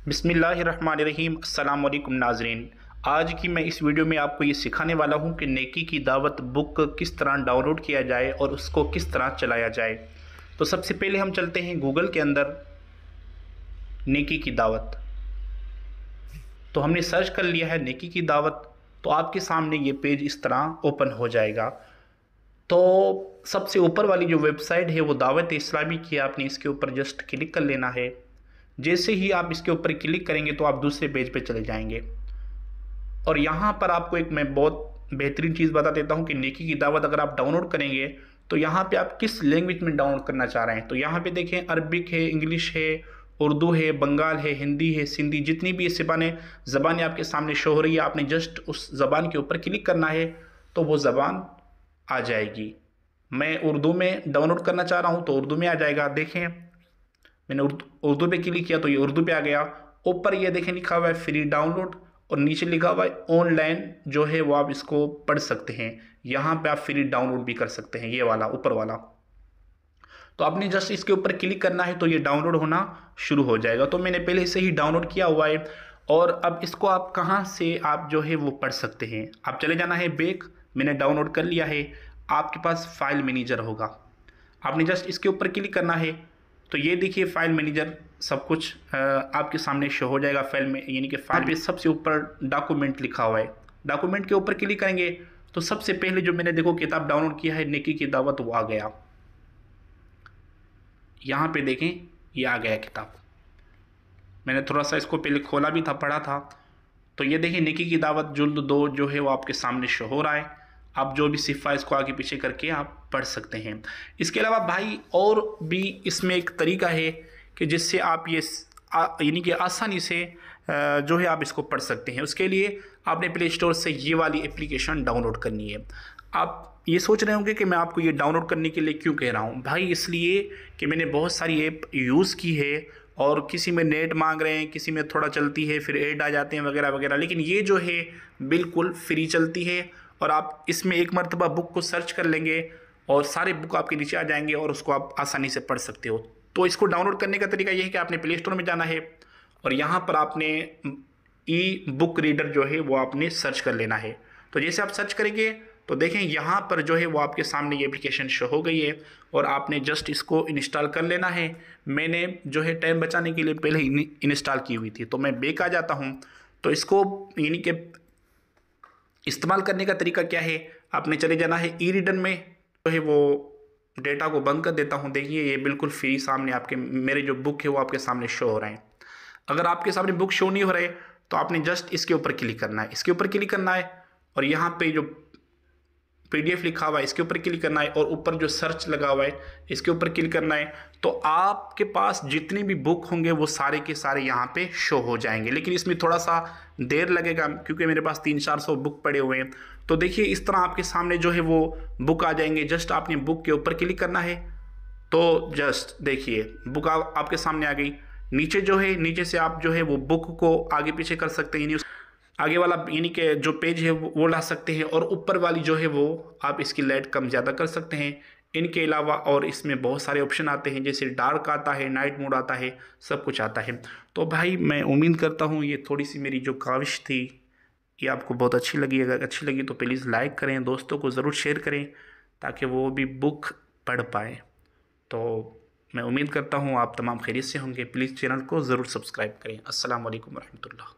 बिस्मिल्लाहिर्रहमानिर्रहीम। अस्सलाम वालेकुम नाज़रीन। आज की मैं इस वीडियो में आपको ये सिखाने वाला हूँ कि नेकी की दावत बुक किस तरह डाउनलोड किया जाए और उसको किस तरह चलाया जाए। तो सबसे पहले हम चलते हैं गूगल के अंदर नेकी की दावत। तो हमने सर्च कर लिया है नेकी की दावत, तो आपके सामने ये पेज इस तरह ओपन हो जाएगा। तो सबसे ऊपर वाली जो वेबसाइट है वो दावत इस्लामी की है। आपने इसके ऊपर जस्ट क्लिक कर लेना है। जैसे ही आप इसके ऊपर क्लिक करेंगे तो आप दूसरे पेज पे चले जाएंगे और यहाँ पर आपको एक मैं बहुत बेहतरीन चीज़ बता देता हूँ कि नेकी की दावत अगर आप डाउनलोड करेंगे तो यहाँ पे आप किस लैंग्वेज में डाउनलोड करना चाह रहे हैं। तो यहाँ पे देखें, अरबिक है, इंग्लिश है, उर्दू है, बंगाल है, हिंदी है, सिंधी, जितनी भी ये ज़बानें आपके सामने शो हो रही है, आपने जस्ट उस ज़बान के ऊपर क्लिक करना है तो वो ज़बान आ जाएगी। मैं उर्दू में डाउनलोड करना चाह रहा हूँ तो उर्दू में आ जाएगा। देखें, मैंने उर्दू पे क्लिक किया तो ये उर्दू पे आ गया। ऊपर ये देखें लिखा हुआ है फ्री डाउनलोड और नीचे लिखा हुआ है ऑनलाइन जो है वो आप इसको पढ़ सकते हैं। यहाँ पे आप फ्री डाउनलोड भी कर सकते हैं, ये वाला ऊपर वाला। तो आपने जस्ट इसके ऊपर क्लिक करना है तो ये डाउनलोड होना शुरू हो जाएगा। तो मैंने पहले से ही डाउनलोड किया हुआ है और अब इसको आप कहाँ से आप जो है वो पढ़ सकते हैं। आप चले जाना है बैक, मैंने डाउनलोड कर लिया है। आपके पास फाइल मैनेजर होगा, आपने जस्ट इसके ऊपर क्लिक करना है तो ये देखिए फाइल मैनेजर सब कुछ आपके सामने शो हो जाएगा। फाइल में यानी कि फाइल पे सबसे ऊपर डॉक्यूमेंट लिखा हुआ है। डॉक्यूमेंट के ऊपर क्लिक करेंगे तो सबसे पहले जो मैंने देखो किताब डाउनलोड किया है नेकी की दावत, वो आ गया। यहाँ पे देखें ये आ गया किताब। मैंने थोड़ा सा इसको पहले खोला भी था, पढ़ा था। तो ये देखिए नेकी की दावत जुल्द 2 जो है वो आपके सामने शो हो रहा है। आप जो भी सिफ़ा इसको आगे पीछे करके आप पढ़ सकते हैं। इसके अलावा भाई और भी इसमें एक तरीका है कि जिससे आप ये यानी कि आसानी से जो है आप इसको पढ़ सकते हैं। उसके लिए आपने प्ले स्टोर से ये वाली एप्लीकेशन डाउनलोड करनी है। आप ये सोच रहे होंगे कि मैं आपको ये डाउनलोड करने के लिए क्यों कह रहा हूँ भाई, इसलिए कि मैंने बहुत सारी ऐप यूज़ की है और किसी में नेट मांग रहे हैं, किसी में थोड़ा चलती है, फिर ऐड आ जाते हैं वगैरह वगैरह, लेकिन ये जो है बिल्कुल फ्री चलती है। और आप इसमें एक मरतबा बुक को सर्च कर लेंगे और सारे बुक आपके नीचे आ जाएंगे और उसको आप आसानी से पढ़ सकते हो। तो इसको डाउनलोड करने का तरीका ये है कि आपने प्ले स्टोर में जाना है और यहाँ पर आपने ई बुक रीडर जो है वो आपने सर्च कर लेना है। तो जैसे आप सर्च करेंगे तो देखें यहाँ पर जो है वो आपके सामने ये एप्लीकेशन शो हो गई है और आपने जस्ट इसको इंस्टॉल कर लेना है। मैंने जो है टाइम बचाने के लिए पहले ही इंस्टॉल की हुई थी, तो मैं बैक आ जाता हूँ। तो इसको यानी कि इस्तेमाल करने का तरीका क्या है, आपने चले जाना है ई रीडर में। जो है वो डेटा को बंद कर देता हूँ। देखिए ये बिल्कुल फ्री सामने आपके मेरे जो बुक है वो आपके सामने शो हो रहे हैं। अगर आपके सामने बुक शो नहीं हो रहे तो आपने जस्ट इसके ऊपर क्लिक करना है, इसके ऊपर क्लिक करना है और यहाँ पे जो PDF लिखा हुआ है इसके ऊपर क्लिक करना है और ऊपर जो सर्च लगा हुआ है इसके ऊपर क्लिक करना है। तो आपके पास जितनी भी बुक होंगे वो सारे के सारे यहाँ पे शो हो जाएंगे, लेकिन इसमें थोड़ा सा देर लगेगा क्योंकि मेरे पास 300-400 बुक पड़े हुए हैं। तो देखिए इस तरह आपके सामने जो है वो बुक आ जाएंगे। जस्ट आपने बुक के ऊपर क्लिक करना है तो जस्ट देखिए बुक आपके सामने आ गई। नीचे जो है नीचे से आप जो है वो बुक को आगे पीछे कर सकते हैं, आगे वाला यानी कि जो पेज है वो ला सकते हैं और ऊपर वाली जो है वो आप इसकी लाइट कम ज़्यादा कर सकते हैं। इनके अलावा और इसमें बहुत सारे ऑप्शन आते हैं, जैसे डार्क आता है, नाइट मोड आता है, सब कुछ आता है। तो भाई मैं उम्मीद करता हूँ ये थोड़ी सी मेरी जो काविश थी ये आपको बहुत अच्छी लगी। अगर अच्छी लगी तो प्लीज़ लाइक करें, दोस्तों को ज़रूर शेयर करें ताकि वो भी बुक पढ़ पाए। तो मैं उम्मीद करता हूँ आप तमाम खैरियत से होंगे। प्लीज़ चैनल को ज़रूर सब्सक्राइब करें। अस्सलाम वालेकुम रहमतुल्लाह।